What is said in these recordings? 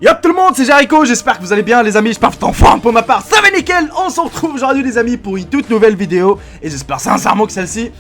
Yo tout le monde, c'est Jericho, j'espère que vous allez bien les amis, j'espère que vous êtes en forme pour ma part, ça va nickel. On se retrouve aujourd'hui les amis pour une toute nouvelle vidéo et j'espère sincèrement que celle-ci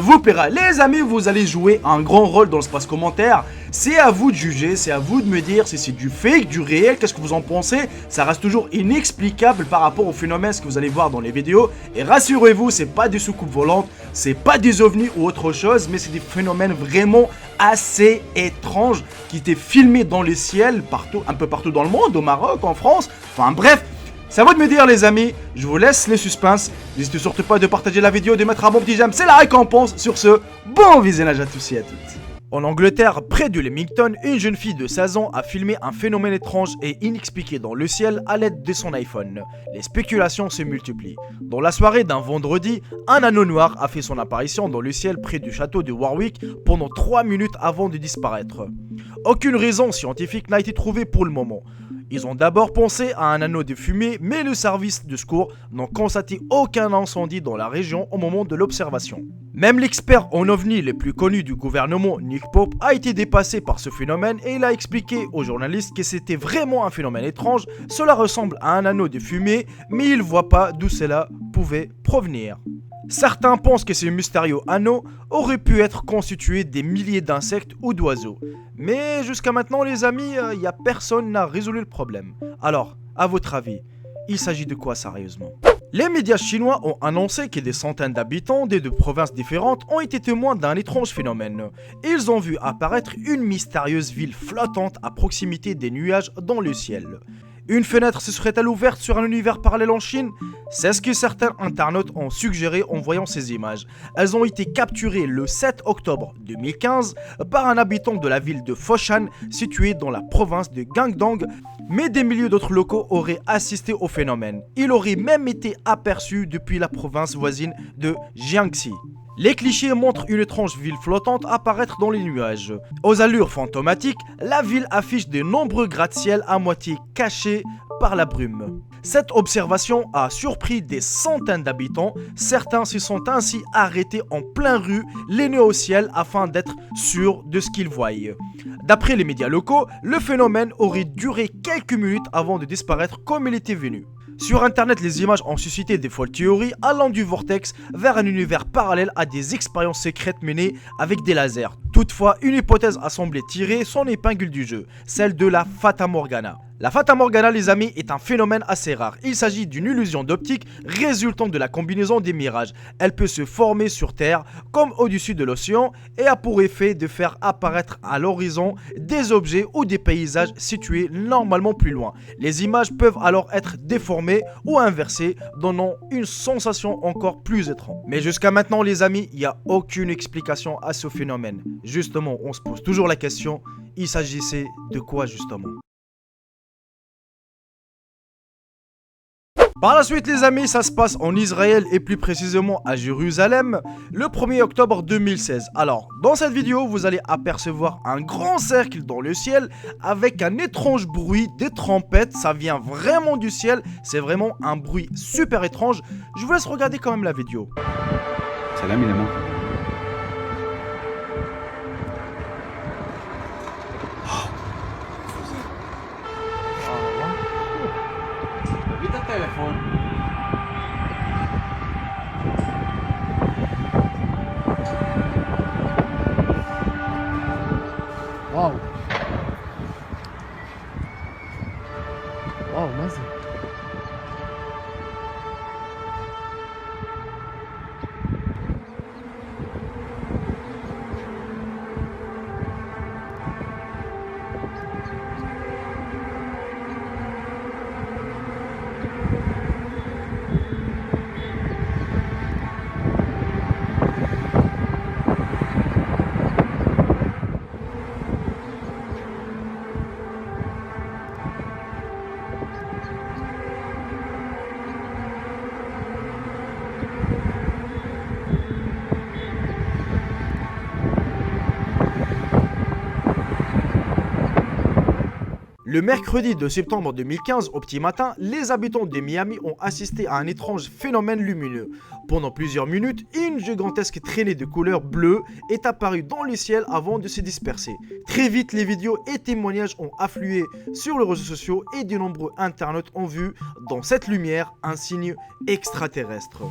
vous plaira. Les amis, vous allez jouer un grand rôle dans l'espace commentaire, c'est à vous de juger, c'est à vous de me dire si c'est du fake, du réel, qu'est-ce que vous en pensez. Ça reste toujours inexplicable par rapport au phénomène ce que vous allez voir dans les vidéos. Et rassurez-vous, c'est pas des soucoupes volantes, c'est pas des ovnis ou autre chose, mais c'est des phénomènes vraiment assez étranges qui étaient filmés dans les ciels, partout, un peu partout dans le monde, au Maroc, en France, enfin bref. C'est à vous de me dire les amis, je vous laisse les suspens. N'hésitez surtout pas de partager la vidéo, de mettre un bon petit j'aime, c'est la récompense. Sur ce, bon visionnage à tous et à toutes. En Angleterre, près de Leamington, une jeune fille de 16 ans a filmé un phénomène étrange et inexpliqué dans le ciel à l'aide de son iPhone. Les spéculations se multiplient. Dans la soirée d'un vendredi, un anneau noir a fait son apparition dans le ciel près du château de Warwick pendant 3 minutes avant de disparaître. Aucune raison scientifique n'a été trouvée pour le moment. Ils ont d'abord pensé à un anneau de fumée, mais le service de secours n'a constaté aucun incendie dans la région au moment de l'observation. Même l'expert en ovni le plus connu du gouvernement, Nick Pope, a été dépassé par ce phénomène et il a expliqué aux journalistes que c'était vraiment un phénomène étrange. Cela ressemble à un anneau de fumée, mais il ne voit pas d'où cela pouvait provenir. Certains pensent que ce mystérieux anneau aurait pu être constitué des milliers d'insectes ou d'oiseaux. Mais jusqu'à maintenant les amis, personne n'a résolu le problème. Alors, à votre avis, il s'agit de quoi sérieusement ? Les médias chinois ont annoncé que des centaines d'habitants des deux provinces différentes ont été témoins d'un étrange phénomène. Ils ont vu apparaître une mystérieuse ville flottante à proximité des nuages dans le ciel. Une fenêtre se serait-elle ouverte sur un univers parallèle en Chine? C'est ce que certains internautes ont suggéré en voyant ces images. Elles ont été capturées le 7 octobre 2015 par un habitant de la ville de Foshan, située dans la province de Guangdong, mais des milliers d'autres locaux auraient assisté au phénomène. Il aurait même été aperçu depuis la province voisine de Jiangxi. Les clichés montrent une étrange ville flottante apparaître dans les nuages. Aux allures fantomatiques, la ville affiche de nombreux gratte-ciel à moitié cachés par la brume. Cette observation a surpris des centaines d'habitants. Certains se sont ainsi arrêtés en plein rue, les nez au ciel, afin d'être sûrs de ce qu'ils voient. D'après les médias locaux, le phénomène aurait duré quelques minutes avant de disparaître comme il était venu. Sur internet, les images ont suscité des folles théories allant du vortex vers un univers parallèle à des expériences secrètes menées avec des lasers. Toutefois, une hypothèse a semblé tirer son épingle du jeu, celle de la Fata Morgana. La Fata Morgana, les amis, est un phénomène assez rare. Il s'agit d'une illusion d'optique résultant de la combinaison des mirages. Elle peut se former sur Terre comme au-dessus de l'océan et a pour effet de faire apparaître à l'horizon des objets ou des paysages situés normalement plus loin. Les images peuvent alors être déformées ou inversées, donnant une sensation encore plus étrange. Mais jusqu'à maintenant, les amis, il n'y a aucune explication à ce phénomène. Justement, on se pose toujours la question, il s'agissait de quoi justement ? Par la suite les amis, ça se passe en Israël et plus précisément à Jérusalem le 1er octobre 2016. Alors, dans cette vidéo, vous allez apercevoir un grand cercle dans le ciel avec un étrange bruit des trompettes. Ça vient vraiment du ciel, c'est vraiment un bruit super étrange. Je vous laisse regarder quand même la vidéo. Salam évidemment. Téléphone. Wow. Wow, مازن. Le mercredi de septembre 2015, au petit matin, les habitants de Miami ont assisté à un étrange phénomène lumineux. Pendant plusieurs minutes, une gigantesque traînée de couleur bleue est apparue dans le ciel avant de se disperser. Très vite, les vidéos et témoignages ont afflué sur les réseaux sociaux et de nombreux internautes ont vu dans cette lumière un signe extraterrestre.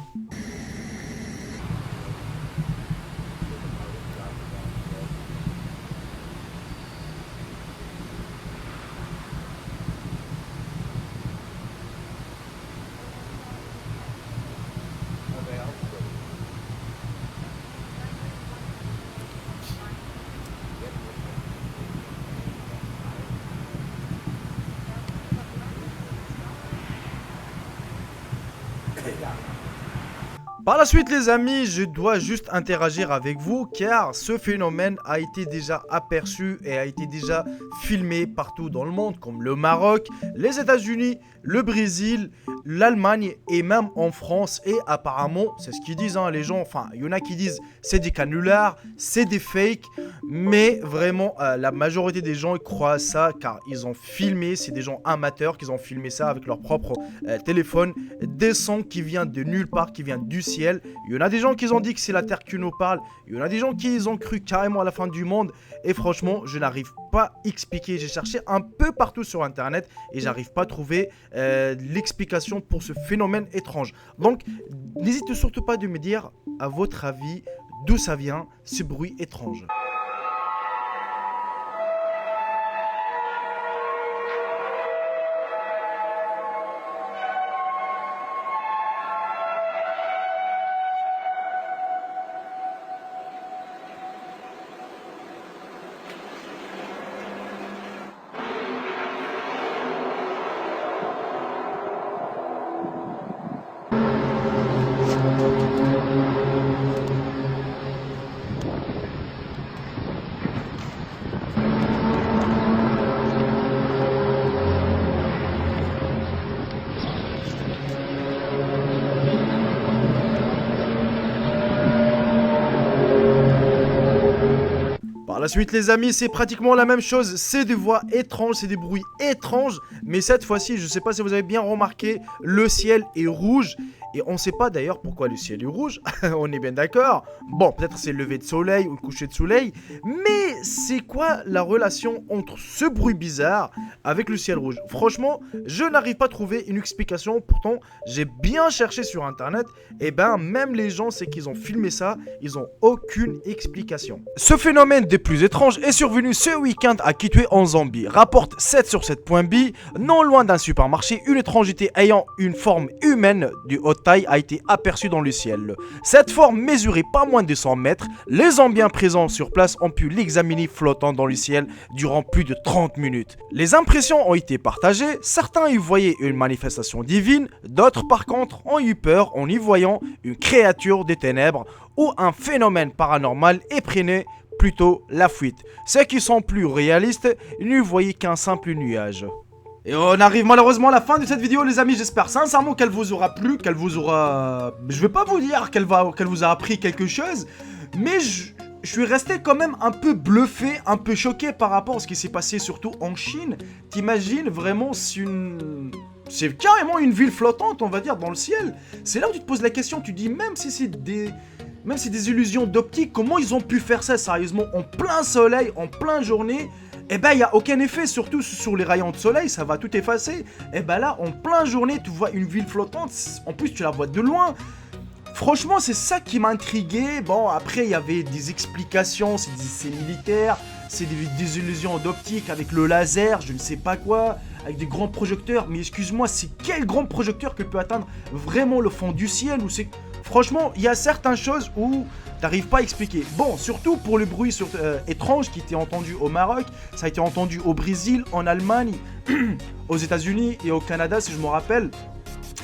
Par la suite les amis, je dois juste interagir avec vous car ce phénomène a été déjà aperçu et a été déjà filmé partout dans le monde comme le Maroc, les États-Unis, le Brésil, l'Allemagne et même en France. Et apparemment, c'est ce qu'ils disent les gens, enfin il y en a qui disent c'est des canulars, c'est des fakes, mais vraiment la majorité des gens ils croient à ça car ils ont filmé, c'est des gens amateurs qui ont filmé ça avec leur propre téléphone, des sons qui viennent de nulle part, qui viennent du ciel. Il y en a des gens qui ont dit que c'est la Terre qui nous parle, il y en a des gens qui ont cru carrément à la fin du monde et franchement je n'arrive pas à expliquer. J'ai cherché un peu partout sur internet et j'arrive pas à trouver l'explication pour ce phénomène étrange. Donc n'hésitez surtout pas de me dire à votre avis d'où ça vient ce bruit étrange. Par la suite les amis, c'est pratiquement la même chose, c'est des voix étranges, c'est des bruits étranges, mais cette fois-ci, je sais pas si vous avez bien remarqué, le ciel est rouge. Et on ne sait pas d'ailleurs pourquoi le ciel est rouge, on est bien d'accord. Bon, peut-être c'est le lever de soleil ou le coucher de soleil, mais c'est quoi la relation entre ce bruit bizarre avec le ciel rouge? Franchement, je n'arrive pas à trouver une explication, pourtant j'ai bien cherché sur internet, et ben même les gens, c'est qu'ils ont filmé ça, ils n'ont aucune explication. Ce phénomène des plus étranges est survenu ce week-end à Kitwe en Zambie. Rapporte 7 sur 7.b, non loin d'un supermarché, une étrangeté ayant une forme humaine du haut taille a été aperçue dans le ciel. Cette forme mesurait pas moins de 100 mètres. Les Zambiens présents sur place ont pu l'examiner flottant dans le ciel durant plus de 30 minutes. Les impressions ont été partagées, certains y voyaient une manifestation divine, d'autres par contre ont eu peur en y voyant une créature des ténèbres ou un phénomène paranormal et prenaient plutôt la fuite. Ceux qui sont plus réalistes n'y voyaient qu'un simple nuage. Et on arrive malheureusement à la fin de cette vidéo les amis, j'espère sincèrement qu'elle vous aura plu, qu'elle vous aura... Je vais pas vous dire qu'elle vous a appris quelque chose, mais je suis resté quand même un peu bluffé, un peu choqué par rapport à ce qui s'est passé surtout en Chine. T'imagines vraiment c'est carrément une ville flottante on va dire dans le ciel. C'est là où tu te poses la question, tu dis même si c'est des illusions d'optique, comment ils ont pu faire ça sérieusement en plein soleil, en pleine journée? Eh ben, il n'y a aucun effet, surtout sur les rayons de soleil, ça va tout effacer. Eh ben là, en pleine journée, tu vois une ville flottante, en plus tu la vois de loin. Franchement, c'est ça qui m'a intrigué. Bon, après, il y avait des explications, c'est militaire, c'est des illusions d'optique avec le laser, je ne sais pas quoi, avec des grands projecteurs. Mais excuse-moi, c'est quel grand projecteur qui peut atteindre vraiment le fond du ciel ou c'est... Franchement, il y a certaines choses où t'arrives pas à expliquer. Bon, surtout pour le bruit étrange qui était entendu au Maroc, ça a été entendu au Brésil, en Allemagne, aux États-Unis et au Canada si je me rappelle.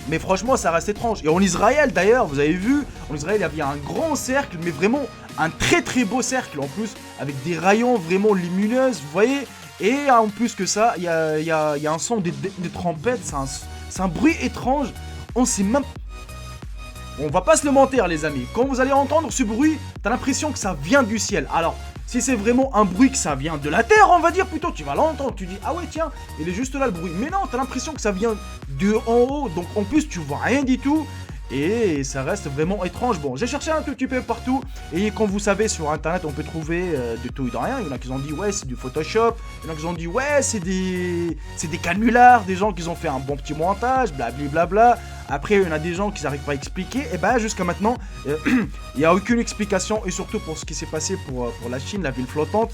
Mais franchement, ça reste étrange. Et en Israël d'ailleurs, vous avez vu, en Israël il y avait un grand cercle, mais vraiment un très très beau cercle en plus, avec des rayons vraiment lumineux, vous voyez. Et en plus que ça, il y a un son des trompettes, c'est un bruit étrange. On sait même... On va pas se le mentir les amis, quand vous allez entendre ce bruit, t'as l'impression que ça vient du ciel. Alors, Si c'est vraiment un bruit que ça vient de la terre, on va dire plutôt, tu vas l'entendre, tu dis ah ouais tiens, il est juste là le bruit. Mais non, t'as l'impression que ça vient de en haut, donc en plus tu vois rien du tout. Et ça reste vraiment étrange. Bon, j'ai cherché un tout petit peu partout. Et comme vous savez, sur internet, on peut trouver de tout et de rien. Il y en a qui ont dit, ouais, c'est du Photoshop. Il y en a qui ont dit, ouais, c'est des canulars. Des gens qui ont fait un bon petit montage, blablabla. Après, il y en a des gens qui n'arrivent pas à expliquer. Et ben, jusqu'à maintenant, il n'y a aucune explication. Et surtout pour ce qui s'est passé pour la Chine, la ville flottante.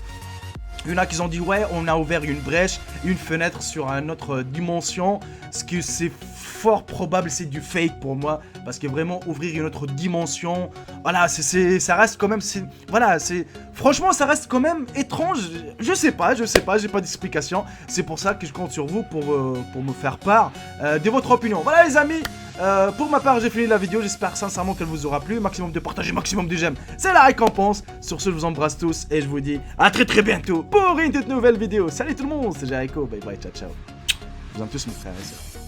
Il y en a qui ont dit ouais on a ouvert une brèche, une fenêtre sur une autre dimension. Ce que c'est fort probable c'est du fake pour moi. Parce que vraiment ouvrir une autre dimension, voilà ça reste quand même, franchement ça reste quand même étrange. Je sais pas, j'ai pas d'explication. C'est pour ça que je compte sur vous pour me faire part de votre opinion. Voilà les amis. Pour ma part j'ai fini la vidéo, j'espère sincèrement qu'elle vous aura plu. Maximum de partage, maximum de j'aime, c'est la récompense. Sur ce je vous embrasse tous et je vous dis à très bientôt pour une toute nouvelle vidéo. Salut tout le monde, c'est Jericho, bye bye, ciao ciao. Je vous aime tous mes frères et sœurs.